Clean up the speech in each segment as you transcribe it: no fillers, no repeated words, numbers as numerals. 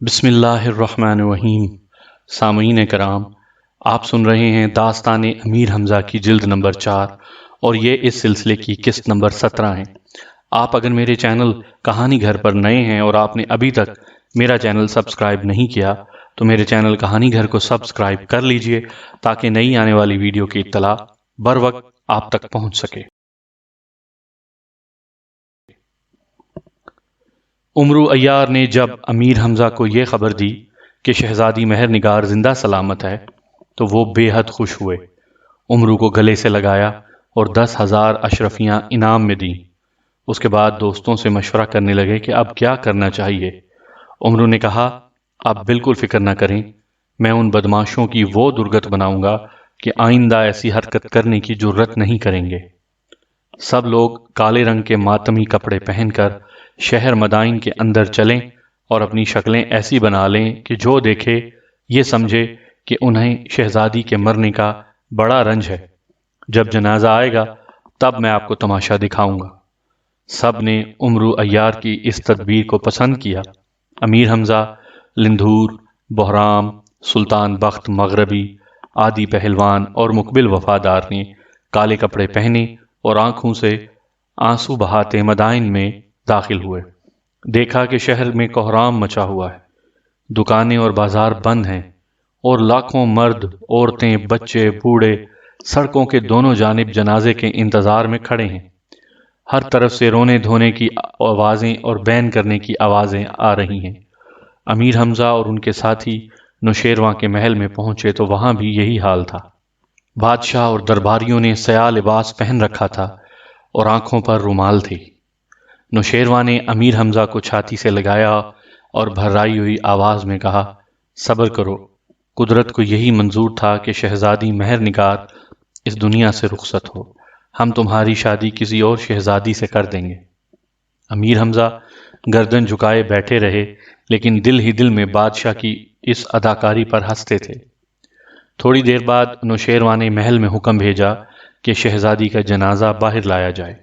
بسم اللہ الرحمن الرحیم۔ سامعین کرام، آپ سن رہے ہیں داستان امیر حمزہ کی جلد نمبر 4 اور یہ اس سلسلے کی قسط نمبر 17 ہے۔ آپ اگر میرے چینل کہانی گھر پر نئے ہیں اور آپ نے ابھی تک میرا چینل سبسکرائب نہیں کیا تو میرے چینل کہانی گھر کو سبسکرائب کر لیجئے تاکہ نئی آنے والی ویڈیو کی اطلاع بر وقت آپ تک پہنچ سکے۔ عمرو عیار نے جب امیر حمزہ کو یہ خبر دی کہ شہزادی مہر نگار زندہ سلامت ہے تو وہ بے حد خوش ہوئے۔ عمرو کو گلے سے لگایا اور 10,000 اشرفیاں انعام میں دیں۔ اس کے بعد دوستوں سے مشورہ کرنے لگے کہ اب کیا کرنا چاہیے۔ عمرو نے کہا، آپ بالکل فکر نہ کریں، میں ان بدماشوں کی وہ درگت بناؤں گا کہ آئندہ ایسی حرکت کرنے کی جرت نہیں کریں گے۔ سب لوگ کالے رنگ کے ماتمی کپڑے پہن کر شہر مدائن کے اندر چلیں اور اپنی شکلیں ایسی بنا لیں کہ جو دیکھے یہ سمجھے کہ انہیں شہزادی کے مرنے کا بڑا رنج ہے۔ جب جنازہ آئے گا تب میں آپ کو تماشا دکھاؤں گا۔ سب نے عمرو عیار کی اس تدبیر کو پسند کیا۔ امیر حمزہ، لندھور، بہرام، سلطان بخت مغربی، عادی پہلوان اور مقبل وفادار نے کالے کپڑے پہنے اور آنکھوں سے آنسو بہاتے مدائن میں داخل ہوئے۔ دیکھا کہ شہر میں کوہرام مچا ہوا ہے، دکانیں اور بازار بند ہیں اور لاکھوں مرد، عورتیں، بچے، بوڑھے سڑکوں کے دونوں جانب جنازے کے انتظار میں کھڑے ہیں۔ ہر طرف سے رونے دھونے کی آوازیں اور بین کرنے کی آوازیں آ رہی ہیں۔ امیر حمزہ اور ان کے ساتھی نوشیروان کے محل میں پہنچے تو وہاں بھی یہی حال تھا۔ بادشاہ اور درباریوں نے سیاہ لباس پہن رکھا تھا اور آنکھوں پر رومال تھی۔ نوشیروان نے امیر حمزہ کو چھاتی سے لگایا اور بھرائی ہوئی آواز میں کہا، صبر کرو، قدرت کو یہی منظور تھا کہ شہزادی مہر نگار اس دنیا سے رخصت ہو۔ ہم تمہاری شادی کسی اور شہزادی سے کر دیں گے۔ امیر حمزہ گردن جھکائے بیٹھے رہے لیکن دل ہی دل میں بادشاہ کی اس اداکاری پر ہنستے تھے۔ تھوڑی دیر بعد نوشیروان نے محل میں حکم بھیجا کہ شہزادی کا جنازہ باہر لایا جائے۔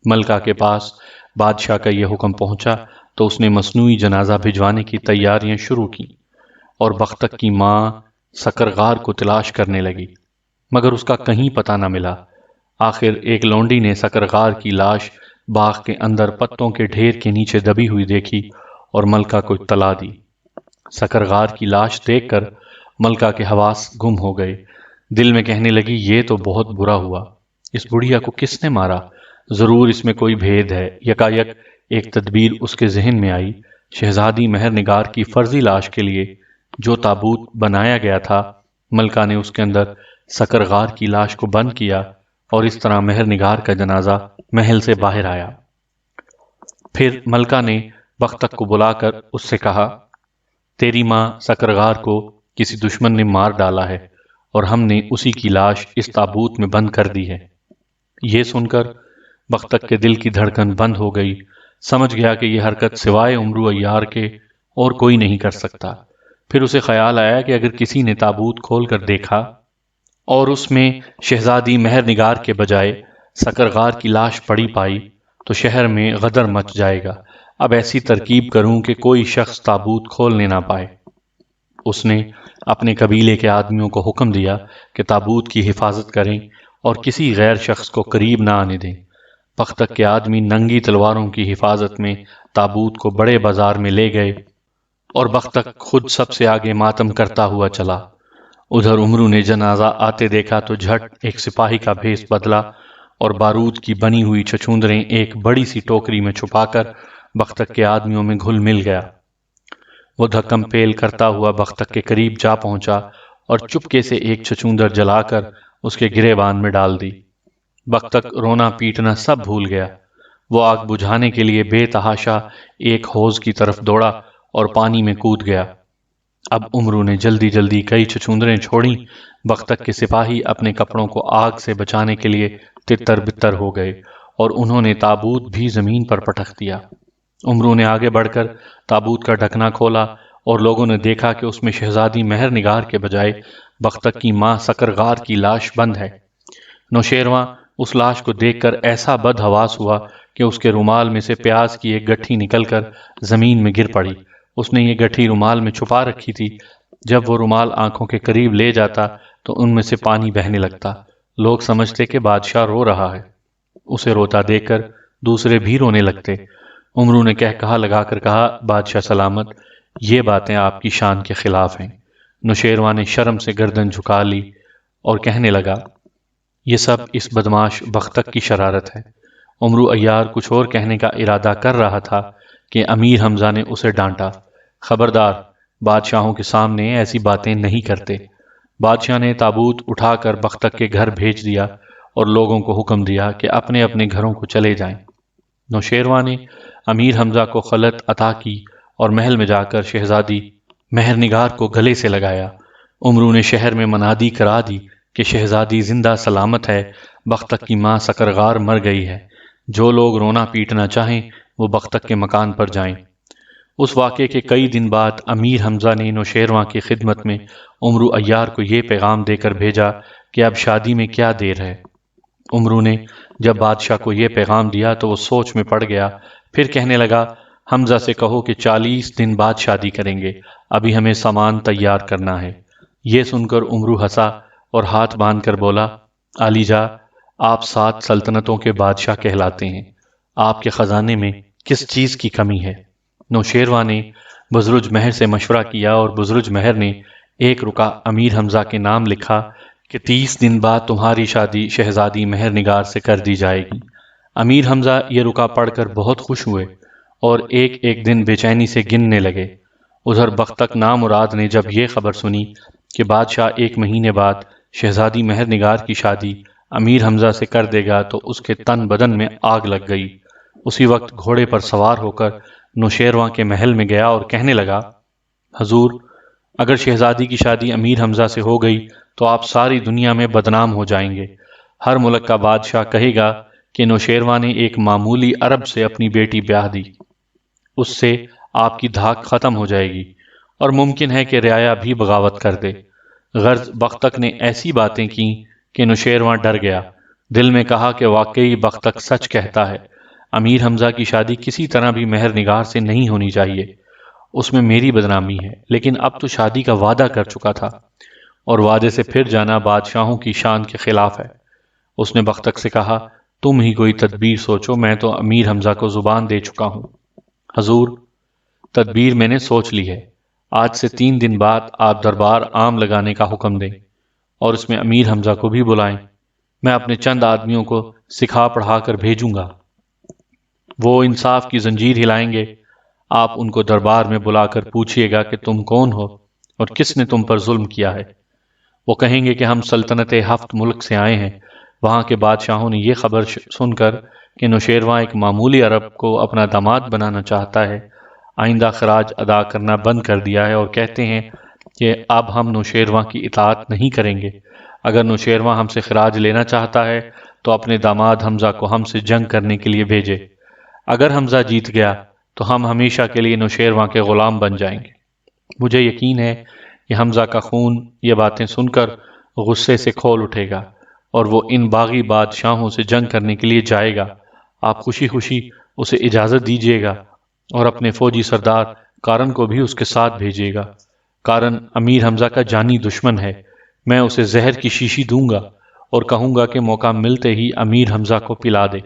ملکہ کے پاس بادشاہ کا یہ حکم پہنچا تو اس نے مصنوعی جنازہ بھجوانے کی تیاریاں شروع کی اور بختک کی ماں سکرغار کو تلاش کرنے لگی، مگر اس کا کہیں پتہ نہ ملا۔ آخر ایک لونڈی نے سکرغار کی لاش باغ کے اندر پتوں کے ڈھیر کے نیچے دبی ہوئی دیکھی اور ملکہ کو اطلاع دی۔ سکرغار کی لاش دیکھ کر ملکہ کے حواس گم ہو گئے۔ دل میں کہنے لگی، یہ تو بہت برا ہوا، اس بڑھیا کو کس نے مارا؟ ضرور اس میں کوئی بھید ہے۔ یکایک ایک تدبیر اس کے ذہن میں آئی۔ شہزادی مہر نگار کی فرضی لاش کے لیے جو تابوت بنایا گیا تھا، ملکہ نے اس کے اندر سکرغار کی لاش کو بند کیا اور اس طرح مہر نگار کا جنازہ محل سے باہر آیا۔ پھر ملکہ نے بختک کو بلا کر اس سے کہا، تیری ماں سکرغار کو کسی دشمن نے مار ڈالا ہے اور ہم نے اسی کی لاش اس تابوت میں بند کر دی ہے۔ یہ سن کر بختک کے دل کی دھڑکن بند ہو گئی۔ سمجھ گیا کہ یہ حرکت سوائے عمرو عیار کے اور کوئی نہیں کر سکتا۔ پھر اسے خیال آیا کہ اگر کسی نے تابوت کھول کر دیکھا اور اس میں شہزادی مہر نگار کے بجائے سکرغار کی لاش پڑی پائی تو شہر میں غدر مچ جائے گا۔ اب ایسی ترکیب کروں کہ کوئی شخص تابوت کھولنے نہ پائے۔ اس نے اپنے قبیلے کے آدمیوں کو حکم دیا کہ تابوت کی حفاظت کریں اور کسی غیر شخص کو قریب نہ آنے دیں۔ بختک کے آدمی ننگی تلواروں کی حفاظت میں تابوت کو بڑے بازار میں لے گئے اور بختک خود سب سے آگے ماتم کرتا ہوا چلا۔ ادھر عمرو نے جنازہ آتے دیکھا تو جھٹ ایک سپاہی کا بھیس بدلا اور بارود کی بنی ہوئی چھچوندریں ایک بڑی سی ٹوکری میں چھپا کر بختک کے آدمیوں میں گھل مل گیا۔ وہ دھکم پیل کرتا ہوا بختک کے قریب جا پہنچا اور چپکے سے ایک چھچوندر جلا کر اس کے گریبان میں ڈال دی۔ بختک رونا پیٹنا سب بھول گیا۔ وہ آگ بجھانے کے لیے بے تحاشا ایک حوض کی طرف دوڑا اور پانی میں کود گیا۔ اب عمرو نے جلدی جلدی کئی چھچوندریں چھوڑیں۔ بختک کے سپاہی اپنے کپڑوں کو آگ سے بچانے کے لیے تتر بتر ہو گئے اور انہوں نے تابوت بھی زمین پر پٹک دیا۔ عمرو نے آگے بڑھ کر تابوت کا ڈھکنا کھولا اور لوگوں نے دیکھا کہ اس میں شہزادی مہر نگار کے بجائے بختک کی ماں سکرغار کی لاش بند ہے۔ نوشیروان اس لاش کو دیکھ کر ایسا بدحواس ہوا کہ اس کے رومال میں سے پیاز کی ایک گٹھی نکل کر زمین میں گر پڑی اس نے یہ گٹھی رومال میں چھپا رکھی تھی۔ جب وہ رومال آنکھوں کے قریب لے جاتا تو ان میں سے پانی بہنے لگتا۔ لوگ سمجھتے کہ بادشاہ رو رہا ہے۔ اسے روتا دیکھ کر دوسرے بھی رونے لگتے۔ عمرو نے کہا لگا کر کہا، بادشاہ سلامت، یہ باتیں آپ کی شان کے خلاف ہیں۔ نوشیروان نے شرم سے گردن جھکا لی اور کہنے لگا، یہ سب اس بدماش بختک کی شرارت ہے۔ عمرو عیار کچھ اور کہنے کا ارادہ کر رہا تھا کہ امیر حمزہ نے اسے ڈانٹا، خبردار، بادشاہوں کے سامنے ایسی باتیں نہیں کرتے۔ بادشاہ نے تابوت اٹھا کر بختک کے گھر بھیج دیا اور لوگوں کو حکم دیا کہ اپنے اپنے گھروں کو چلے جائیں۔ نوشیروان نے امیر حمزہ کو خلعت عطا کی اور محل میں جا کر شہزادی مہر نگار کو گلے سے لگایا۔ عمرو نے شہر میں منادی کرا دی کہ شہزادی زندہ سلامت ہے، بختک کی ماں سکرغار مر گئی ہے۔ جو لوگ رونا پیٹنا چاہیں وہ بختک کے مکان پر جائیں۔ اس واقعے کے کئی دن بعد امیر حمزہ نے نوشیروان کی خدمت میں عمرو عیار کو یہ پیغام دے کر بھیجا کہ اب شادی میں کیا دیر ہے۔ عمرو نے جب بادشاہ کو یہ پیغام دیا تو وہ سوچ میں پڑ گیا، پھر کہنے لگا، حمزہ سے کہو کہ 40 دن بعد شادی کریں گے، ابھی ہمیں سامان تیار کرنا ہے۔ یہ سن کر عمرو ہنسا اور ہاتھ باندھ کر بولا، عالی جا، آپ 7 سلطنتوں کے بادشاہ کہلاتے ہیں، آپ کے خزانے میں کس چیز کی کمی ہے؟ نوشیروان نے بزرج مہر سے مشورہ کیا اور بزرج مہر نے ایک رکا امیر حمزہ کے نام لکھا کہ 30 دن بعد تمہاری شادی شہزادی مہر نگار سے کر دی جائے گی۔ امیر حمزہ یہ رکا پڑھ کر بہت خوش ہوئے اور ایک ایک دن بے چینی سے گننے لگے۔ ادھر بختک نامراد نے جب یہ خبر سنی کہ بادشاہ 1 مہینے بعد شہزادی مہر نگار کی شادی امیر حمزہ سے کر دے گا تو اس کے تن بدن میں آگ لگ گئی۔ اسی وقت گھوڑے پر سوار ہو کر نوشیروان کے محل میں گیا اور کہنے لگا، حضور، اگر شہزادی کی شادی امیر حمزہ سے ہو گئی تو آپ ساری دنیا میں بدنام ہو جائیں گے۔ ہر ملک کا بادشاہ کہے گا کہ نوشیروان نے ایک معمولی عرب سے اپنی بیٹی بیاہ دی، اس سے آپ کی دھاک ختم ہو جائے گی اور ممکن ہے کہ رعایا بھی بغاوت کر دے۔ غرض بختک نے ایسی باتیں کی کہ نوشیروان ڈر گیا، دل میں کہا کہ واقعی بختک سچ کہتا ہے، امیر حمزہ کی شادی کسی طرح بھی مہر نگار سے نہیں ہونی چاہیے، اس میں میری بدنامی ہے، لیکن اب تو شادی کا وعدہ کر چکا تھا اور وعدے سے پھر جانا بادشاہوں کی شان کے خلاف ہے۔ اس نے بختک سے کہا، تم ہی کوئی تدبیر سوچو، میں تو امیر حمزہ کو زبان دے چکا ہوں۔ حضور، تدبیر میں نے سوچ لی ہے، آج سے 3 دن بعد آپ دربار عام لگانے کا حکم دیں اور اس میں امیر حمزہ کو بھی بلائیں۔ میں اپنے چند آدمیوں کو سکھا پڑھا کر بھیجوں گا، وہ انصاف کی زنجیر ہلائیں گے۔ آپ ان کو دربار میں بلا کر پوچھئے گا کہ تم کون ہو اور کس نے تم پر ظلم کیا ہے۔ وہ کہیں گے کہ ہم سلطنت 7 ملک سے آئے ہیں، وہاں کے بادشاہوں نے یہ خبر سن کر کہ نوشیروان ایک معمولی عرب کو اپنا داماد بنانا چاہتا ہے، آئندہ خراج ادا کرنا بند کر دیا ہے اور کہتے ہیں کہ اب ہم نوشیروان کی اطاعت نہیں کریں گے۔ اگر نوشیروان ہم سے خراج لینا چاہتا ہے تو اپنے داماد حمزہ کو ہم سے جنگ کرنے کے لیے بھیجے۔ اگر حمزہ جیت گیا تو ہم ہمیشہ کے لیے نوشیروان کے غلام بن جائیں گے۔ مجھے یقین ہے کہ حمزہ کا خون یہ باتیں سن کر غصے سے کھول اٹھے گا اور وہ ان باغی بادشاہوں سے جنگ کرنے کے لیے جائے گا۔ آپ خوشی خوشی اسے اجازت دیجیے گا اور اپنے فوجی سردار کارن کو بھی اس کے ساتھ بھیجیے گا۔ کارن امیر حمزہ کا جانی دشمن ہے، میں اسے زہر کی شیشی دوں گا اور کہوں گا کہ موقع ملتے ہی امیر حمزہ کو پلا دے۔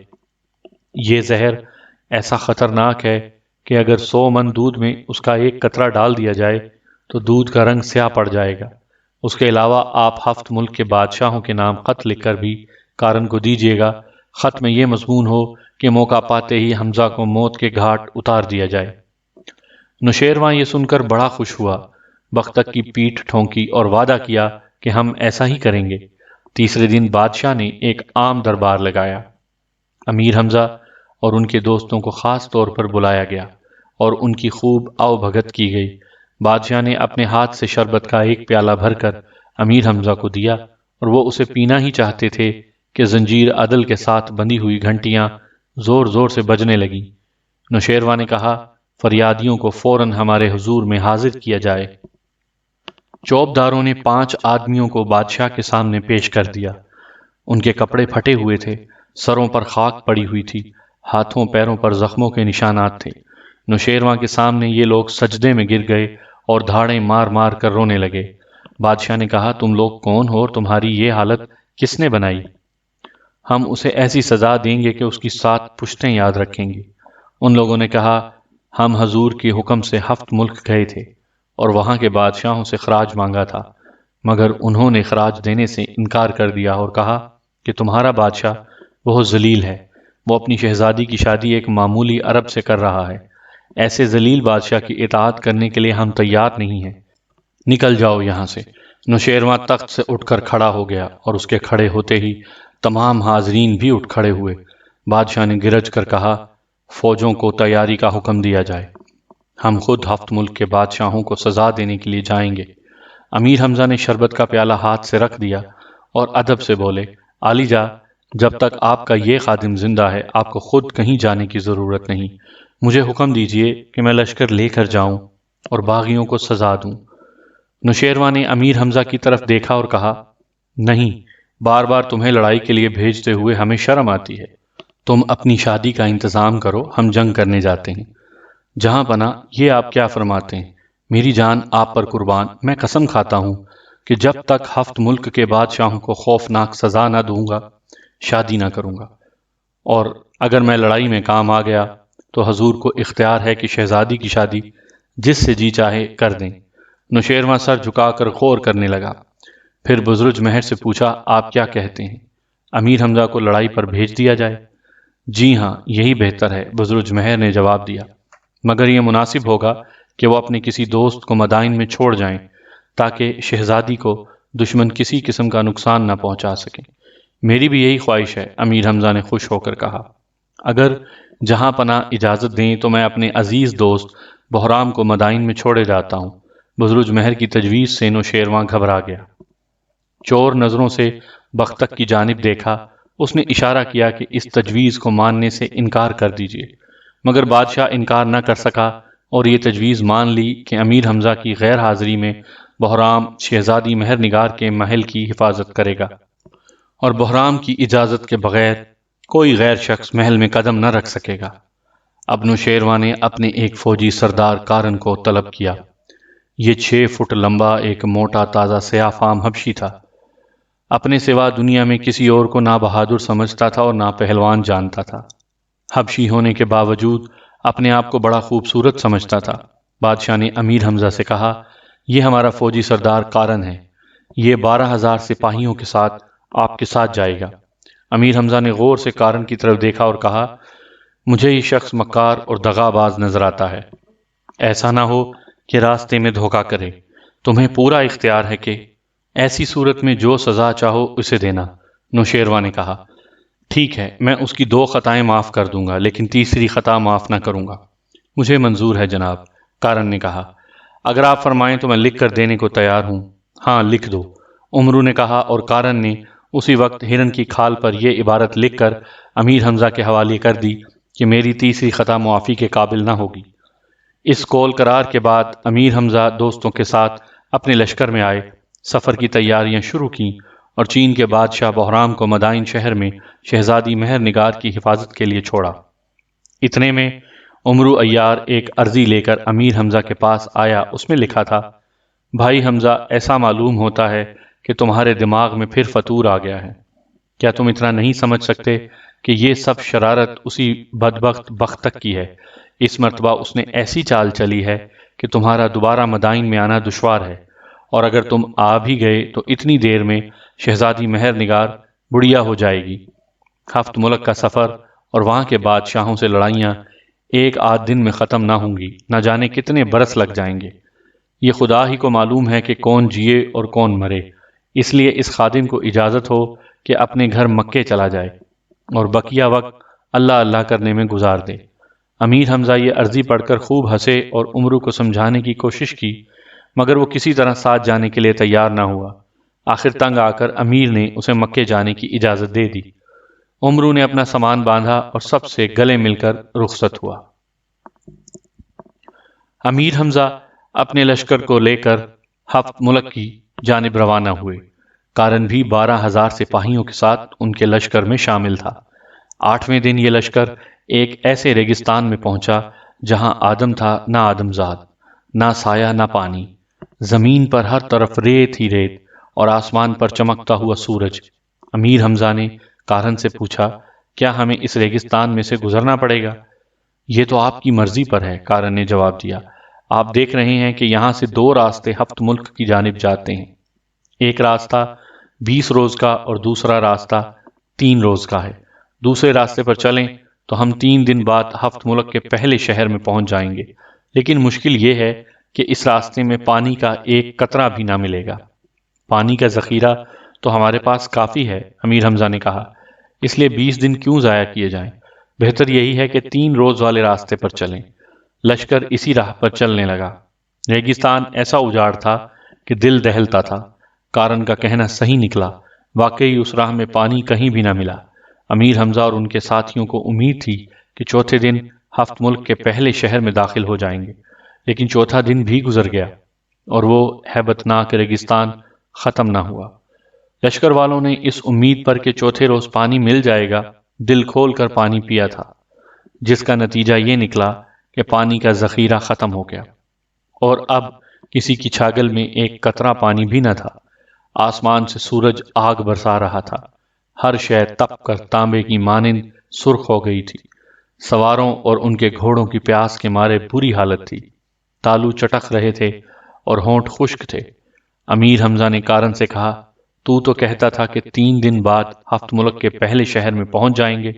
یہ زہر ایسا خطرناک ہے کہ اگر 100 من دودھ میں اس کا ایک قطرہ ڈال دیا جائے تو دودھ کا رنگ سیاہ پڑ جائے گا۔ اس کے علاوہ آپ 7 ملک کے بادشاہوں کے نام خط لکھ کر بھی کارن کو دیجیے گا۔ خط میں یہ مضمون ہو کہ موقع پاتے ہی حمزہ کو موت کے گھاٹ اتار دیا جائے۔ نوشیروان یہ سن کر بڑا خوش ہوا، بختک کی پیٹھ ٹھونکی اور وعدہ کیا کہ ہم ایسا ہی کریں گے۔ تیسرے دن بادشاہ نے ایک عام دربار لگایا۔ امیر حمزہ اور ان کے دوستوں کو خاص طور پر بلایا گیا اور ان کی خوب آؤ بھگت کی گئی۔ بادشاہ نے اپنے ہاتھ سے شربت کا ایک پیالہ بھر کر امیر حمزہ کو دیا اور وہ اسے پینا ہی چاہتے تھے کہ زنجیر عدل کے ساتھ بندھی ہوئی گھنٹیاں زور زور سے بجنے لگیں۔ نوشیروان نے کہا، فریادیوں کو فوراً ہمارے حضور میں حاضر کیا جائے۔ چوبداروں نے 5 آدمیوں کو بادشاہ کے سامنے پیش کر دیا۔ ان کے کپڑے پھٹے ہوئے تھے، سروں پر خاک پڑی ہوئی تھی، ہاتھوں پیروں پر زخموں کے نشانات تھے۔ نوشیروان کے سامنے یہ لوگ سجدے میں گر گئے اور دھاڑیں مار مار کر رونے لگے۔ بادشاہ نے کہا تم لوگ کون ہو اور تمہاری یہ حالت کس نے بنائی؟ ہم اسے ایسی سزا دیں گے کہ اس کی 7 پشتیں یاد رکھیں گے۔ ان لوگوں نے کہا ہم حضور کے حکم سے 7 ملک گئے تھے اور وہاں کے بادشاہوں سے خراج مانگا تھا، مگر انہوں نے خراج دینے سے انکار کر دیا اور کہا کہ تمہارا بادشاہ بہت ذلیل ہے، وہ اپنی شہزادی کی شادی ایک معمولی عرب سے کر رہا ہے۔ ایسے ذلیل بادشاہ کی اطاعت کرنے کے لیے ہم تیار نہیں ہیں، نکل جاؤ یہاں سے۔ نوشیروان تخت سے اٹھ کر کھڑا ہو گیا اور اس کے کھڑے ہوتے ہی تمام حاضرین بھی اٹھ کھڑے ہوئے۔ بادشاہ نے گرج کر کہا فوجوں کو تیاری کا حکم دیا جائے، ہم خود 7 ملک کے بادشاہوں کو سزا دینے کے لیے جائیں گے۔ امیر حمزہ نے شربت کا پیالہ ہاتھ سے رکھ دیا اور ادب سے بولے عالی جا، جب تک آپ کا یہ خادم زندہ ہے آپ کو خود کہیں جانے کی ضرورت نہیں، مجھے حکم دیجئے کہ میں لشکر لے کر جاؤں اور باغیوں کو سزا دوں۔ نوشیروان نے امیر حمزہ کی طرف دیکھا اور کہا نہیں، بار بار تمہیں لڑائی کے لیے بھیجتے ہوئے ہمیں شرم آتی ہے، تم اپنی شادی کا انتظام کرو، ہم جنگ کرنے جاتے ہیں۔ جہاں پناہ یہ آپ کیا فرماتے ہیں؟ میری جان آپ پر قربان، میں قسم کھاتا ہوں کہ جب تک 7 ملک کے بادشاہوں کو خوفناک سزا نہ دوں گا شادی نہ کروں گا، اور اگر میں لڑائی میں کام آ گیا تو حضور کو اختیار ہے کہ شہزادی کی شادی جس سے جی چاہے کر دیں۔ نوشیروان سر جھکا کر غور کرنے لگا، پھر بزرج مہر سے پوچھا آپ کیا کہتے ہیں، امیر حمزہ کو لڑائی پر بھیج دیا جائے؟ جی ہاں، یہی بہتر ہے، بزرج مہر نے جواب دیا، مگر یہ مناسب ہوگا کہ وہ اپنے کسی دوست کو مدائن میں چھوڑ جائیں تاکہ شہزادی کو دشمن کسی قسم کا نقصان نہ پہنچا سکیں۔ میری بھی یہی خواہش ہے، امیر حمزہ نے خوش ہو کر کہا۔ اگر جہاں پناہ اجازت دیں تو میں اپنے عزیز دوست بہرام کو مدائن میں چھوڑے جاتا ہوں۔ بزرج مہر کی تجویز سے نوشیروان گھبرا گیا، چور نظروں سے بختک کی جانب دیکھا، اس نے اشارہ کیا کہ اس تجویز کو ماننے سے انکار کر دیجیے، مگر بادشاہ انکار نہ کر سکا اور یہ تجویز مان لی کہ امیر حمزہ کی غیر حاضری میں بہرام شہزادی مہر نگار کے محل کی حفاظت کرے گا، اور بہرام کی اجازت کے بغیر کوئی غیر شخص محل میں قدم نہ رکھ سکے گا۔ اب نوشیروان نے اپنے ایک فوجی سردار کارن کو طلب کیا۔ یہ 6 فٹ لمبا ایک موٹا تازہ سیاہ فام حبشی تھا، اپنے سوا دنیا میں کسی اور کو نہ بہادر سمجھتا تھا اور نہ پہلوان جانتا تھا۔ حبشی ہونے کے باوجود اپنے آپ کو بڑا خوبصورت سمجھتا تھا۔ بادشاہ نے امیر حمزہ سے کہا یہ ہمارا فوجی سردار کارن ہے، یہ 12,000 سپاہیوں کے ساتھ آپ کے ساتھ جائے گا۔ امیر حمزہ نے غور سے کارن کی طرف دیکھا اور کہا مجھے یہ شخص مکار اور دغا باز نظر آتا ہے، ایسا نہ ہو کہ راستے میں دھوکہ کرے۔ تمہیں پورا اختیار ہے کہ ایسی صورت میں جو سزا چاہو اسے دینا۔ نوشیروان نے کہا ٹھیک ہے، میں اس کی 2 خطائیں معاف کر دوں گا لیکن تیسری خطا معاف نہ کروں گا۔ مجھے منظور ہے جناب، کارن نے کہا، اگر آپ فرمائیں تو میں لکھ کر دینے کو تیار ہوں۔ ہاں لکھ دو، عمرو نے کہا، اور کارن نے اسی وقت ہرن کی کھال پر یہ عبارت لکھ کر امیر حمزہ کے حوالے کر دی کہ میری تیسری خطا معافی کے قابل نہ ہوگی۔ اس قول قرار کے بعد امیر حمزہ دوستوں کے ساتھ اپنے لشکر میں آئے، سفر کی تیاریاں شروع کیں اور چین کے بادشاہ بہرام کو مدائن شہر میں شہزادی مہر نگار کی حفاظت کے لیے چھوڑا۔ اتنے میں عمرو عیار ایک عرضی لے کر امیر حمزہ کے پاس آیا، اس میں لکھا تھا بھائی حمزہ، ایسا معلوم ہوتا ہے کہ تمہارے دماغ میں پھر فطور آ گیا ہے، کیا تم اتنا نہیں سمجھ سکتے کہ یہ سب شرارت اسی بدبخت بختک کی ہے؟ اس مرتبہ اس نے ایسی چال چلی ہے کہ تمہارا دوبارہ مدائن میں آنا دشوار ہے، اور اگر تم آ بھی گئے تو اتنی دیر میں شہزادی مہر نگار بڑھیا ہو جائے گی۔ 7 ملک کا سفر اور وہاں کے بادشاہوں سے لڑائیاں ایک آدھ دن میں ختم نہ ہوں گی، نہ جانے کتنے برس لگ جائیں گے۔ یہ خدا ہی کو معلوم ہے کہ کون جیے اور کون مرے، اس لیے اس خادم کو اجازت ہو کہ اپنے گھر مکے چلا جائے اور بقیہ وقت اللہ اللہ کرنے میں گزار دے۔ امیر حمزہ یہ عرضی پڑھ کر خوب ہنسے اور عمرو کو سمجھانے کی کوشش کی، مگر وہ کسی طرح ساتھ جانے کے لیے تیار نہ ہوا۔ آخر تنگ آ کر امیر نے اسے مکے جانے کی اجازت دے دی۔ عمرو نے اپنا سامان باندھا اور سب سے گلے مل کر رخصت ہوا۔ امیر حمزہ اپنے لشکر کو لے کر 7 ملک کی جانب روانہ ہوئے۔ کارن بھی 12,000 سپاہیوں کے ساتھ ان کے لشکر میں شامل تھا۔ 8ویں دن یہ لشکر ایک ایسے ریگستان میں پہنچا جہاں آدم تھا نہ آدم زاد، نہ سایہ نہ پانی، زمین پر ہر طرف ریت ہی ریت اور آسمان پر چمکتا ہوا سورج۔ امیر حمزہ نے کارن سے پوچھا، کیا ہمیں اس ریگستان میں سے گزرنا پڑے گا؟ یہ تو آپ کی مرضی پر ہے، کارن نے جواب دیا۔ آپ دیکھ رہے ہیں کہ یہاں سے دو راستے ہفت ملک کی جانب جاتے ہیں۔ ایک راستہ 20 روز کا اور دوسرا راستہ 3 روز کا ہے۔ دوسرے راستے پر چلیں تو ہم 3 دن بعد ہفت ملک کے پہلے شہر میں پہنچ جائیں گے، لیکن مشکل یہ ہے کہ اس راستے میں پانی کا ایک قطرہ بھی نہ ملے گا۔ پانی کا ذخیرہ تو ہمارے پاس کافی ہے، امیر حمزہ نے کہا، اس لیے 20 دن کیوں ضائع کیے جائیں؟ بہتر یہی ہے کہ 3 روز والے راستے پر چلیں۔ لشکر اسی راہ پر چلنے لگا۔ ریگستان ایسا اجاڑ تھا کہ دل دہلتا تھا۔ کارن کا کہنا صحیح نکلا، واقعی اس راہ میں پانی کہیں بھی نہ ملا۔ امیر حمزہ اور ان کے ساتھیوں کو امید تھی کہ چوتھے دن ہفت ملک کے پہلے شہر میں داخل ہو جائیں گے، لیکن چوتھا دن بھی گزر گیا اور وہ ہیبت ناک ریگستان ختم نہ ہوا۔ لشکر والوں نے اس امید پر کہ چوتھے روز پانی مل جائے گا دل کھول کر پانی پیا تھا، جس کا نتیجہ یہ نکلا کہ پانی کا ذخیرہ ختم ہو گیا اور اب کسی کی چھاگل میں ایک قطرہ پانی بھی نہ تھا۔ آسمان سے سورج آگ برسا رہا تھا، ہر شے تپ کر تانبے کی مانند سرخ ہو گئی تھی۔ سواروں اور ان کے گھوڑوں کی پیاس کے مارے بری حالت تھی، تالو چٹک رہے تھے اور ہونٹ خشک تھے۔ امیر حمزہ نے کارن سے کہا، تو کہتا تھا کہ 3 دن بعد ہفت ملک کے پہلے شہر میں پہنچ جائیں گے،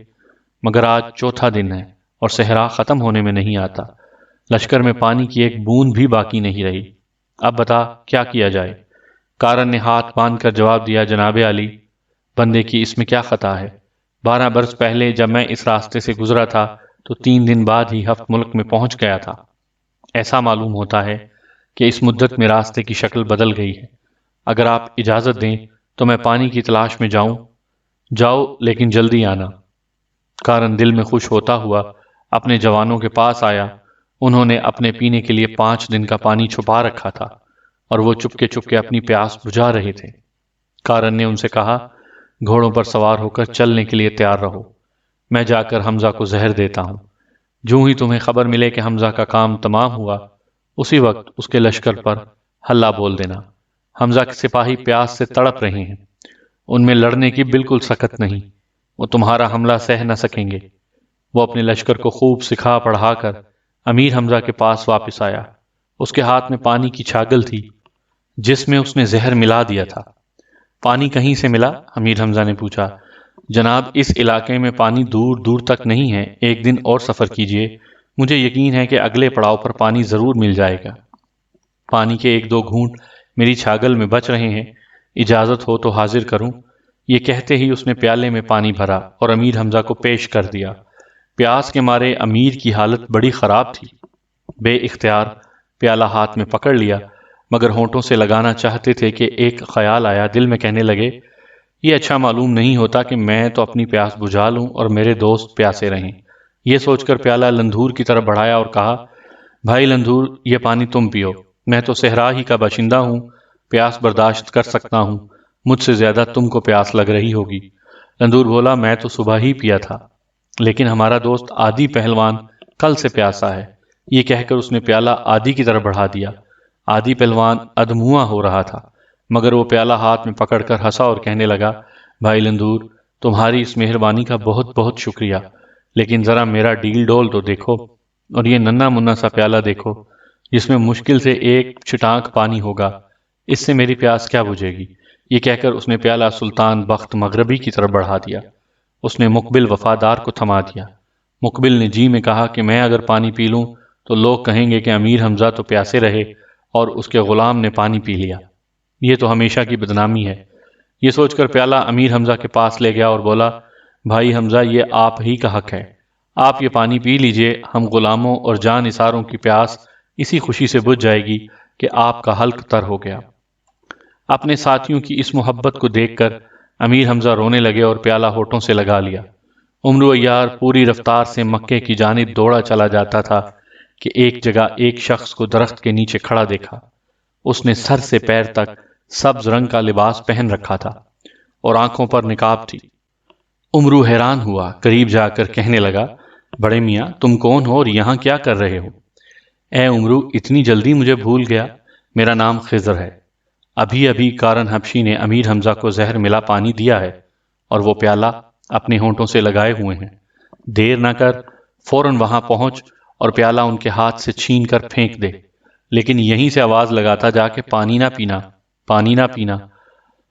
مگر آج چوتھا دن ہے اور صحرا ختم ہونے میں نہیں آتا۔ لشکر میں پانی کی ایک بوند بھی باقی نہیں رہی۔ اب بتا کیا کیا جائے؟ کارن نے ہاتھ باندھ کر جواب دیا، جناب علی، بندے کی اس میں کیا خطا ہے؟ 12 برس پہلے جب میں اس راستے سے گزرا تھا تو 3 دن بعد ہی ہفت ملک میں پہنچ گیا تھا۔ ایسا معلوم ہوتا ہے کہ اس مدت میں راستے کی شکل بدل گئی ہے۔ اگر آپ اجازت دیں تو میں پانی کی تلاش میں جاؤں۔ جاؤ، لیکن جلدی آنا۔ کارن دل میں خوش ہوتا ہوا اپنے جوانوں کے پاس آیا۔ انہوں نے اپنے پینے کے لیے 5 دن کا پانی چھپا رکھا تھا اور وہ چپکے اپنی پیاس بجھا رہے تھے۔ کارن نے ان سے کہا، گھوڑوں پر سوار ہو کر چلنے کے لیے تیار رہو، میں جا کر حمزہ کو زہر دیتا ہوں۔ جو ہی تمہیں خبر ملے کہ حمزہ کا کام تمام ہوا، اسی وقت اس کے لشکر پر حلہ بول دینا۔ حمزہ کے سپاہی پیاس سے تڑپ رہے ہیں، ان میں لڑنے کی بالکل سکت نہیں، وہ تمہارا حملہ سہ نہ سکیں گے۔ وہ اپنے لشکر کو خوب سکھا پڑھا کر امیر حمزہ کے پاس واپس آیا۔ اس کے ہاتھ میں پانی کی چھاگل تھی جس میں اس نے زہر ملا دیا تھا۔ پانی کہیں سے ملا؟ امیر حمزہ نے پوچھا۔ جناب، اس علاقے میں پانی دور دور تک نہیں ہے، ایک دن اور سفر کیجئے، مجھے یقین ہے کہ اگلے پڑاؤ پر پانی ضرور مل جائے گا۔ پانی کے 1-2 گھونٹ میری چھاگل میں بچ رہے ہیں، اجازت ہو تو حاضر کروں؟ یہ کہتے ہی اس نے پیالے میں پانی بھرا اور امیر حمزہ کو پیش کر دیا۔ پیاس کے مارے امیر کی حالت بڑی خراب تھی۔ بے اختیار پیالہ ہاتھ میں پکڑ لیا، مگر ہونٹوں سے لگانا چاہتے تھے کہ ایک خیال آیا، دل میں کہنے لگے، یہ اچھا معلوم نہیں ہوتا کہ میں تو اپنی پیاس بجھا لوں اور میرے دوست پیاسے رہیں۔ یہ سوچ کر پیالہ لندھور کی طرف بڑھایا اور کہا، بھائی لندھور، یہ پانی تم پیو، میں تو صحرا ہی کا باشندہ ہوں، پیاس برداشت کر سکتا ہوں، مجھ سے زیادہ تم کو پیاس لگ رہی ہوگی۔ لندھور بولا، میں تو صبح ہی پیا تھا، لیکن ہمارا دوست عادی پہلوان کل سے پیاسا ہے۔ یہ کہہ کر اس نے پیالہ عادی کی طرف بڑھا دیا۔ عادی پہلوان ادموا ہو رہا تھا، مگر وہ پیالہ ہاتھ میں پکڑ کر ہنسا اور کہنے لگا، بھائی لندھور، تمہاری اس مہربانی کا بہت بہت شکریہ، لیکن ذرا میرا ڈیل ڈول تو دیکھو، اور یہ ننا منا سا پیالہ دیکھو جس میں مشکل سے 1 چھٹانک پانی ہوگا، اس سے میری پیاس کیا بجھے گی؟ یہ کہہ کر اس نے پیالہ سلطان بخت مغربی کی طرف بڑھا دیا۔ اس نے مقبل وفادار کو تھما دیا۔ مقبل نے جی میں کہا کہ میں اگر پانی پی لوں تو لوگ کہیں گے کہ امیر حمزہ تو پیاسے رہے اور اس کے غلام نے پانی پی لیا، یہ تو ہمیشہ کی بدنامی ہے۔ یہ سوچ کر پیالہ امیر حمزہ کے پاس لے گیا اور بولا، بھائی حمزہ، یہ آپ ہی کا حق ہے، آپ یہ پانی پی لیجئے، ہم غلاموں اور جان نثاروں کی پیاس اسی خوشی سے بجھ جائے گی کہ آپ کا حلق تر ہو گیا۔ اپنے ساتھیوں کی اس محبت کو دیکھ کر امیر حمزہ رونے لگے اور پیالہ ہونٹوں سے لگا لیا۔ عمرو عیار پوری رفتار سے مکے کی جانب دوڑا چلا جاتا تھا کہ ایک جگہ ایک شخص کو درخت کے نیچے کھڑا دیکھا۔ اس نے سر سے پیر تک سبز رنگ کا لباس پہن رکھا تھا اور آنکھوں پر نقاب تھی۔ عمرو حیران ہوا، قریب جا کر کہنے لگا، بڑے میاں تم کون ہو اور یہاں کیا کر رہے ہو؟ اے عمرو، اتنی جلدی مجھے بھول گیا؟ میرا نام خضر ہے۔ ابھی ابھی کارن حبشی نے امیر حمزہ کو زہر ملا پانی دیا ہے اور وہ پیالہ اپنے ہونٹوں سے لگائے ہوئے ہیں۔ دیر نہ کر، فوراً وہاں پہنچ اور پیالہ ان کے ہاتھ سے چھین کر پھینک دے، لیکن یہیں سے آواز لگاتا جا کہ پانی نہ پینا، پانی نہ پینا۔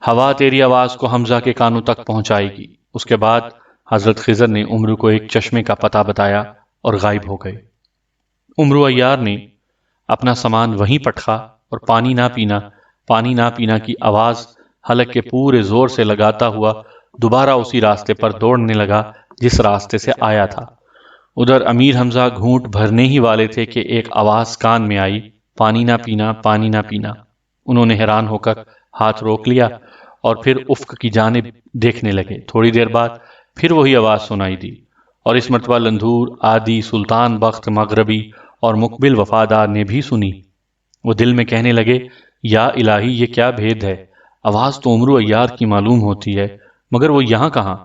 ہوا تیری آواز کو حمزہ کے کانوں تک پہنچائے گی۔ اس کے بعد حضرت خضر نے عمرو کو ایک چشمے کا پتہ بتایا اور غائب ہو گئے۔ عمرو عیار نے اپنا سامان وہیں پٹخا اور پانی نہ پینا کی آواز حلق کے پورے زور سے لگاتا ہوا دوبارہ اسی راستے پر دوڑنے لگا جس راستے سے آیا تھا۔ ادھر امیر حمزہ گھونٹ بھرنے ہی والے تھے کہ ایک آواز کان میں آئی، پانی نہ پینا، پانی نہ پینا۔ انہوں نے حیران ہو کر ہاتھ روک لیا اور پھر افق کی جانب دیکھنے لگے۔ تھوڑی دیر بعد پھر وہی آواز سنائی دی، اور اس مرتبہ لندھور، عادی، سلطان بخت مغربی اور مقبل وفادار نے بھی سنی۔ وہ دل میں کہنے لگے، یا الہی، یہ کیا بھید ہے؟ آواز تو عمرو عیار کی معلوم ہوتی ہے، مگر وہ یہاں کہاں؟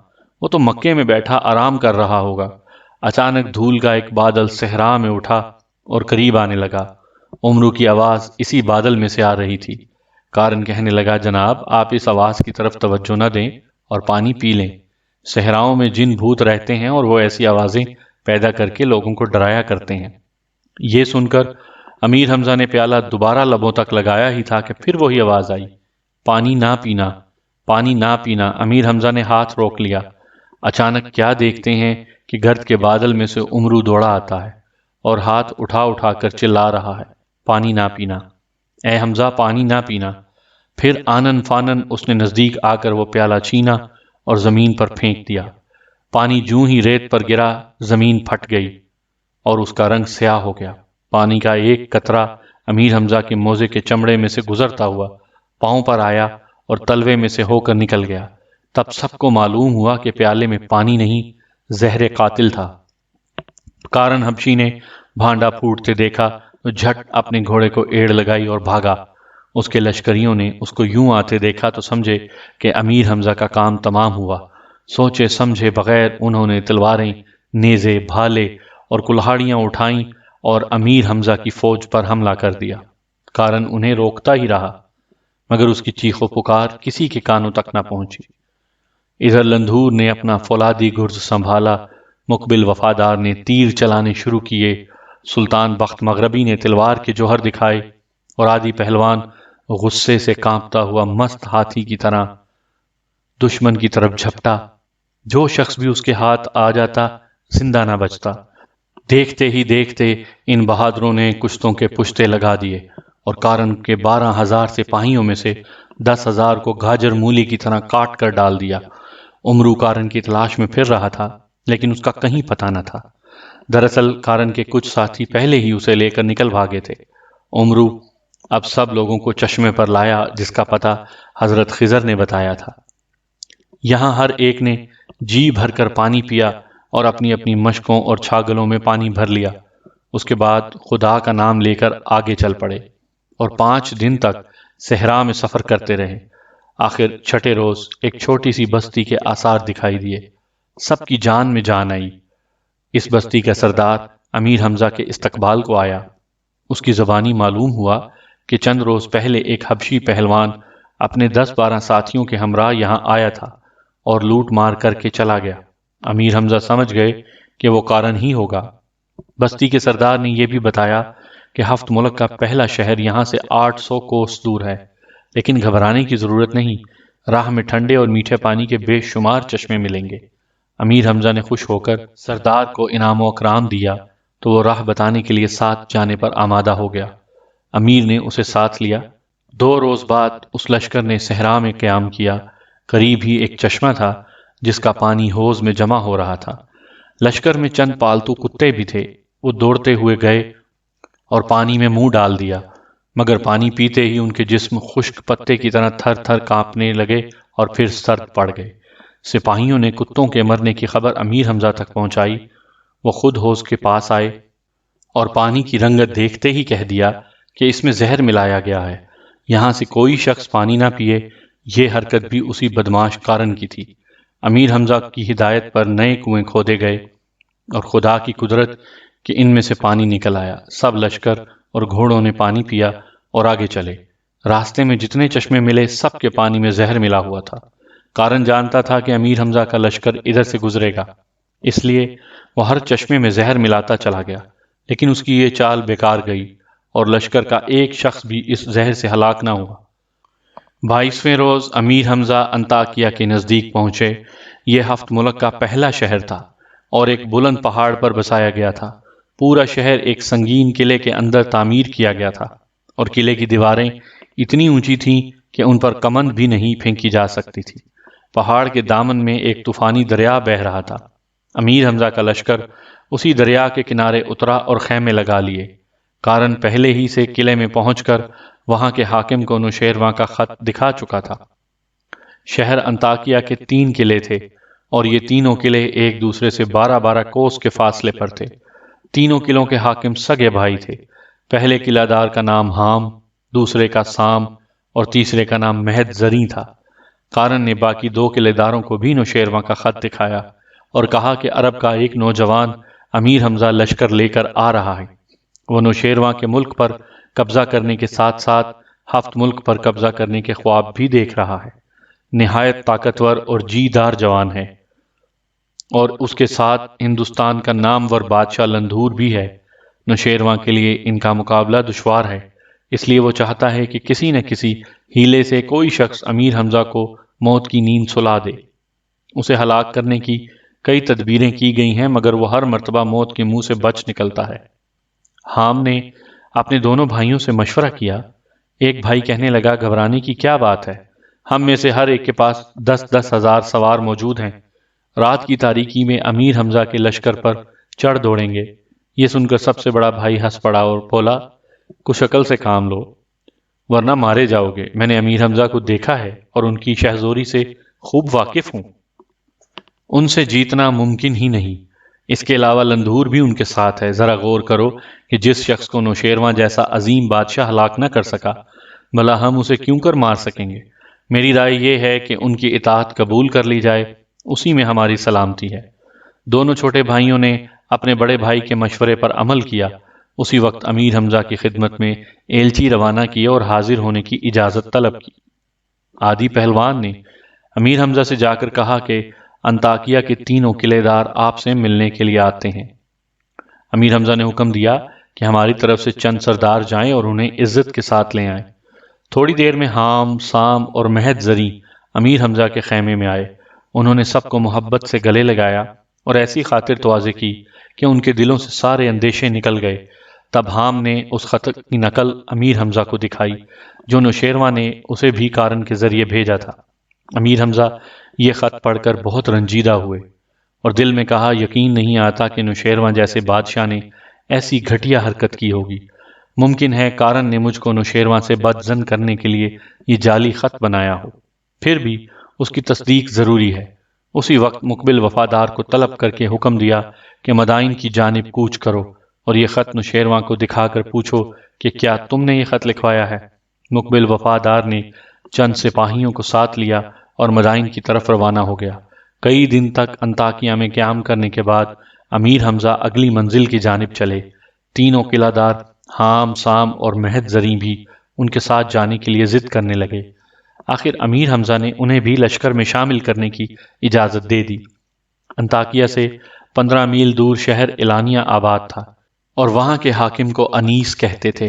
وہ تو مکے میں بیٹھا آرام کر رہا ہوگا۔ اچانک دھول کا ایک بادل صحرا میں اٹھا اور قریب آنے لگا۔ عمرو کی آواز اسی بادل میں سے آ رہی تھی۔ کارن کہنے لگا، جناب آپ اس آواز کی طرف توجہ نہ دیں اور پانی پی لیں۔ صحراؤں میں جن بھوت رہتے ہیں اور وہ ایسی آوازیں پیدا کر کے لوگوں کو ڈرایا کرتے ہیں۔ یہ سن کر امیر حمزہ نے پیالہ دوبارہ لبوں تک لگایا ہی تھا کہ پھر وہی آواز آئی، پانی نہ پینا، پانی نہ پینا۔ امیر حمزہ نے ہاتھ روک لیا۔ اچانک کیا دیکھتے ہیں کہ گرد کے بادل میں سے عمرو دوڑا آتا ہے اور ہاتھ اٹھا اٹھا کر چلا رہا ہے، پانی نہ پینا، اے حمزہ پانی نہ پینا۔ پھر آنن فانن اس نے نزدیک آ کر وہ پیالہ چھینا اور زمین پر پھینک دیا۔ پانی جوں ہی ریت پر گرا، زمین پھٹ گئی اور اس کا رنگ سیاہ ہو گیا۔ پانی کا ایک قطرہ امیر حمزہ کے موزے کے چمڑے میں سے گزرتا ہوا پاؤں پر آیا اور تلوے میں سے ہو کر نکل گیا۔ تب سب کو معلوم ہوا کہ پیالے میں پانی نہیں، زہر قاتل تھا۔ کارن حبشی نے بھانڈا پھوٹتے دیکھا تو جھٹ اپنے گھوڑے کو ایڑ لگائی اور بھاگا۔ اس کے لشکریوں نے اس کو یوں آتے دیکھا تو سمجھے کہ امیر حمزہ کا کام تمام ہوا۔ سوچے سمجھے بغیر انہوں نے تلواریں، نیزے، بھالے اور کلہاڑیاں اٹھائیں اور امیر حمزہ کی فوج پر حملہ کر دیا۔ کارن انہیں روکتا ہی رہا، مگر اس کی چیخ و پکار کسی کے کانوں تک نہ پہنچی۔ ادھر لندھور نے اپنا فولادی گرز سنبھالا، مقبل وفادار نے تیر چلانے شروع کیے، سلطان بخت مغربی نے تلوار کے جوہر دکھائے اور عادی پہلوان غصے سے کانپتا ہوا مست ہاتھی کی طرح دشمن کی طرف جھپٹا۔ جو شخص بھی اس کے ہاتھ آ جاتا زندہ نہ بچتا۔ دیکھتے ہی دیکھتے ان بہادروں نے کشتوں کے پشتے لگا دیے اور کارن کے 12,000 سپاہیوں میں سے 10,000 کو گاجر مولی کی طرح کاٹ کر ڈال دیا۔ عمرو کارن کی تلاش میں پھر رہا تھا، لیکن اس کا کہیں پتہ نہ تھا۔ دراصل کارن کے کچھ ساتھی پہلے ہی اسے لے کر نکل بھاگے تھے۔ عمرو اب سب لوگوں کو چشمے پر لایا جس کا پتہ حضرت خضر نے بتایا تھا۔ یہاں ہر ایک نے جی بھر کر پانی پیا اور اپنی اپنی مشکوں اور چھاگلوں میں پانی بھر لیا۔ اس کے بعد خدا کا نام لے کر آگے چل پڑے اور 5 دن تک صحرا میں سفر کرتے رہے۔ آخر چھٹے روز ایک چھوٹی سی بستی کے آثار دکھائی دیے۔ سب کی جان میں جان آئی۔ اس بستی کا سردار امیر حمزہ کے استقبال کو آیا۔ اس کی زبانی معلوم ہوا کہ چند روز پہلے ایک حبشی پہلوان اپنے 10-12 ساتھیوں کے ہمراہ یہاں آیا تھا اور لوٹ مار کر کے چلا گیا۔ امیر حمزہ سمجھ گئے کہ وہ کارن ہی ہوگا۔ بستی کے سردار نے یہ بھی بتایا کہ ہفت ملک کا پہلا شہر یہاں سے 800 کوس دور ہے، لیکن گھبرانے کی ضرورت نہیں، راہ میں ٹھنڈے اور میٹھے پانی کے بے شمار چشمے ملیں گے۔ امیر حمزہ نے خوش ہو کر سردار کو انعام و اکرام دیا تو وہ راہ بتانے کے لیے ساتھ جانے پر آمادہ ہو گیا۔ امیر نے اسے ساتھ لیا۔ 2 روز بعد اس لشکر نے صحرا میں قیام کیا۔ قریب ہی ایک چشمہ تھا جس کا پانی حوض میں جمع ہو رہا تھا۔ لشکر میں چند پالتو کتے بھی تھے۔ وہ دوڑتے ہوئے گئے اور پانی میں منہ ڈال دیا، مگر پانی پیتے ہی ان کے جسم خشک پتے کی طرح تھر تھر کانپنے لگے اور پھر سرد پڑ گئے۔ سپاہیوں نے کتوں کے مرنے کی خبر امیر حمزہ تک پہنچائی۔ وہ خود حوض کے پاس آئے اور پانی کی رنگت دیکھتے ہی کہہ دیا کہ اس میں زہر ملایا گیا ہے، یہاں سے کوئی شخص پانی نہ پیے۔ یہ حرکت بھی اسی بدماش کارن کی تھی۔ امیر حمزہ کی ہدایت پر نئے کنویں کھودے گئے اور خدا کی قدرت کہ ان میں سے پانی نکل آیا۔ سب لشکر اور گھوڑوں نے پانی پیا اور آگے چلے۔ راستے میں جتنے چشمے ملے سب کے پانی میں زہر ملا ہوا تھا۔ قارن جانتا تھا کہ امیر حمزہ کا لشکر ادھر سے گزرے گا، اس لیے وہ ہر چشمے میں زہر ملاتا چلا گیا، لیکن اس کی یہ چال بیکار گئی اور لشکر کا ایک شخص بھی اس زہر سے ہلاک نہ ہوا۔ 22ویں روز امیر حمزہ انطاکیہ کے نزدیک پہنچے۔ یہ ہفت ملک کا پہلا شہر تھا اور ایک بلند پہاڑ پر بسایا گیا تھا۔ پورا شہر ایک سنگین قلعے کے اندر تعمیر کیا گیا تھا اور قلعے کی دیواریں اتنی اونچی تھیں کہ ان پر کمند بھی نہیں پھینکی جا سکتی تھی۔ پہاڑ کے دامن میں ایک طوفانی دریا بہہ رہا تھا۔ امیر حمزہ کا لشکر اسی دریا کے کنارے اترا اور خیمے لگا لیے۔ قارن پہلے ہی سے قلعے میں پہنچ کر وہاں کے حاکم کو نوشیروان کا خط دکھا چکا تھا۔ شہر انطاکیہ کے 3 قلعے تھے اور یہ تینوں قلعے ایک دوسرے سے 12 کوس کے فاصلے پر تھے۔ تینوں قلعوں کے حاکم سگے بھائی تھے۔ پہلے قلعہ دار کا نام حام، دوسرے کا سام اور تیسرے کا نام مہد زریں تھا۔ قارن نے باقی 2 قلعے داروں کو بھی نوشیروان کا خط دکھایا اور کہا کہ عرب کا ایک نوجوان امیر حمزہ لشکر لے کر آ رہا ہے۔ وہ نوشیروان کے ملک پر قبضہ کرنے کے ساتھ ساتھ ہفت ملک پر قبضہ کرنے کے خواب بھی دیکھ رہا ہے۔ نہایت طاقتور اور جی دار جوان ہے اور اس کے ساتھ ہندوستان کا نامور بادشاہ لندھور بھی ہے۔ نوشیروان کے لیے ان کا مقابلہ دشوار ہے، اس لیے وہ چاہتا ہے کہ کسی نہ کسی ہیلے سے کوئی شخص امیر حمزہ کو موت کی نیند سلا دے۔ اسے ہلاک کرنے کی کئی تدبیریں کی گئی ہیں مگر وہ ہر مرتبہ موت کے منہ سے بچ نکلتا ہے۔ حام نے اپنے دونوں بھائیوں سے مشورہ کیا۔ ایک بھائی کہنے لگا، گھبرانے کی کیا بات ہے، ہم میں سے ہر ایک کے پاس 10 ہزار سوار موجود ہیں۔ رات کی تاریکی میں امیر حمزہ کے لشکر پر چڑھ دوڑیں گے۔ یہ سن کر سب سے بڑا بھائی ہنس پڑا اور بولا، کچھ عقل سے کام لو ورنہ مارے جاؤ گے۔ میں نے امیر حمزہ کو دیکھا ہے اور ان کی شہزوری سے خوب واقف ہوں، ان سے جیتنا ممکن ہی نہیں۔ اس کے علاوہ لندھور بھی ان کے ساتھ ہے۔ ذرا غور کرو کہ جس شخص کو نوشیروان جیسا عظیم بادشاہ ہلاک نہ کر سکا، بھلا ہم اسے کیوں کر مار سکیں گے؟ میری رائے یہ ہے کہ ان کی اطاعت قبول کر لی جائے، اسی میں ہماری سلامتی ہے۔ دونوں چھوٹے بھائیوں نے اپنے بڑے بھائی کے مشورے پر عمل کیا۔ اسی وقت امیر حمزہ کی خدمت میں ایلچی روانہ کیے اور حاضر ہونے کی اجازت طلب کی۔ عادی پہلوان نے امیر حمزہ سے جا کر کہا کہ انطاکیہ کے تینوں قلعے دار آپ سے ملنے کے لیے آتے ہیں۔ امیر حمزہ نے حکم دیا کہ ہماری طرف سے چند سردار جائیں اور انہیں عزت کے ساتھ لے آئیں۔ تھوڑی دیر میں حام، سام اور مہد زریں امیر حمزہ کے خیمے میں آئے۔ انہوں نے سب کو محبت سے گلے لگایا اور ایسی خاطر تواضع کی کہ ان کے دلوں سے سارے اندیشے نکل گئے۔ تب حام نے اس خط کی نقل امیر حمزہ کو دکھائی جو نوشیروان نے اسے بھی قارن کے ذریعے بھیجا تھا۔ امیر حمزہ یہ خط پڑھ کر بہت رنجیدہ ہوئے اور دل میں کہا، یقین نہیں آتا کہ نوشیروان جیسے بادشاہ نے ایسی گھٹیا حرکت کی ہوگی۔ ممکن ہے قارن نے مجھ کو نوشیروان سے بدظن کرنے کے لیے یہ جعلی خط بنایا ہو، پھر بھی اس کی تصدیق ضروری ہے۔ اسی وقت مقبل وفادار کو طلب کر کے حکم دیا کہ مدائن کی جانب کوچ کرو اور یہ خط نوشیروان کو دکھا کر پوچھو کہ کیا تم نے یہ خط لکھوایا ہے۔ مقبل وفادار نے چند سپاہیوں کو ساتھ لیا اور مدائن کی طرف روانہ ہو گیا۔ کئی دن تک انطاکیہ میں قیام کرنے کے بعد امیر حمزہ اگلی منزل کی جانب چلے۔ تینوں قلعہ دار حام، سام اور مہد زریں بھی ان کے ساتھ جانے کے لیے ضد کرنے لگے۔ آخر امیر حمزہ نے انہیں بھی لشکر میں شامل کرنے کی اجازت دے دی۔ انطاکیہ سے 15 میل دور شہر اعلانیہ آباد تھا اور وہاں کے حاکم کو انیس کہتے تھے۔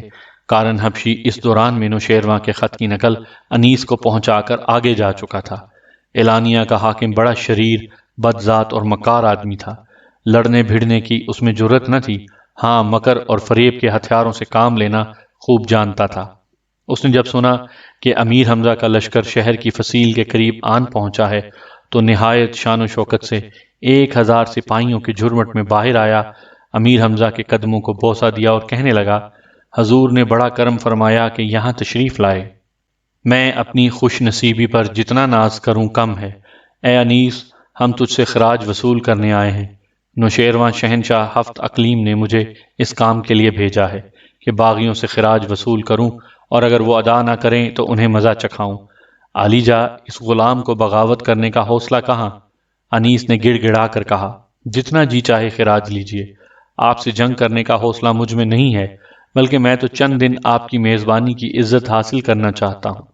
قارن حبشی اس دوران میں نوشیروان کے خط کی نقل انیس کو پہنچا کر آگے جا چکا تھا۔ اعلانیہ کا حاکم بڑا شریر، بدذات اور مکار آدمی تھا۔ لڑنے بھیڑنے کی اس میں جرت نہ تھی، ہاں مکر اور فریب کے ہتھیاروں سے کام لینا خوب جانتا تھا۔ اس نے جب سنا کہ امیر حمزہ کا لشکر شہر کی فصیل کے قریب آن پہنچا ہے تو نہایت شان و شوکت سے 1000 سپاہیوں کے جھرمٹ میں باہر آیا، امیر حمزہ کے قدموں کو بوسہ دیا اور کہنے لگا، حضور نے بڑا کرم فرمایا کہ یہاں تشریف لائے۔ میں اپنی خوش نصیبی پر جتنا ناز کروں کم ہے۔ اے انیس، ہم تجھ سے خراج وصول کرنے آئے ہیں۔ نوشیروان شہنشاہ ہفت اقلیم نے مجھے اس کام کے لیے بھیجا ہے کہ باغیوں سے خراج وصول کروں اور اگر وہ ادا نہ کریں تو انہیں مزہ چکھاؤں۔ علی جا، اس غلام کو بغاوت کرنے کا حوصلہ کہاں؟ انیس نے گڑ گڑا کر کہا، جتنا جی چاہے خراج لیجئے، آپ سے جنگ کرنے کا حوصلہ مجھ میں نہیں ہے، بلکہ میں تو چند دن آپ کی میزبانی کی عزت حاصل کرنا چاہتا ہوں۔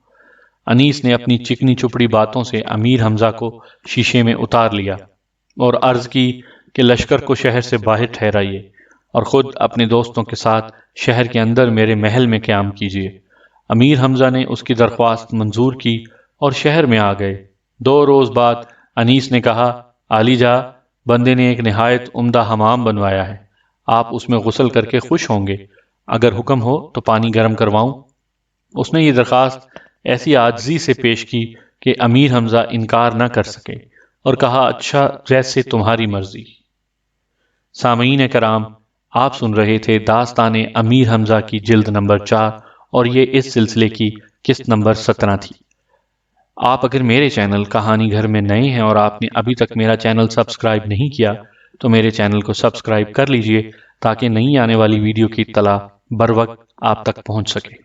انیس نے اپنی چکنی چپڑی باتوں سے امیر حمزہ کو شیشے میں اتار لیا اور عرض کی کہ لشکر کو شہر سے باہر ٹھہرائیے اور خود اپنے دوستوں کے ساتھ شہر کے اندر میرے محل میں قیام کیجیے۔ امیر حمزہ نے اس کی درخواست منظور کی اور شہر میں آ گئے۔ 2 روز بعد انیس نے کہا، عالی جا، بندے نے ایک نہایت عمدہ حمام بنوایا ہے، آپ اس میں غسل کر کے خوش ہوں گے، اگر حکم ہو تو پانی گرم کرواؤں؟ اس نے یہ درخواست ایسی عاجزی سے پیش کی کہ امیر حمزہ انکار نہ کر سکے اور کہا، اچھا، جیسے تمہاری مرضی۔ سامعین کرام، آپ سن رہے تھے داستان امیر حمزہ کی جلد نمبر 4 اور یہ اس سلسلے کی قسط نمبر 17 تھی۔ آپ اگر میرے چینل کہانی گھر میں نئے ہیں اور آپ نے ابھی تک میرا چینل سبسکرائب نہیں کیا تو میرے چینل کو سبسکرائب کر لیجئے تاکہ نئی آنے والی ویڈیو کی اطلاع بر وقت آپ تک پہنچ سکے۔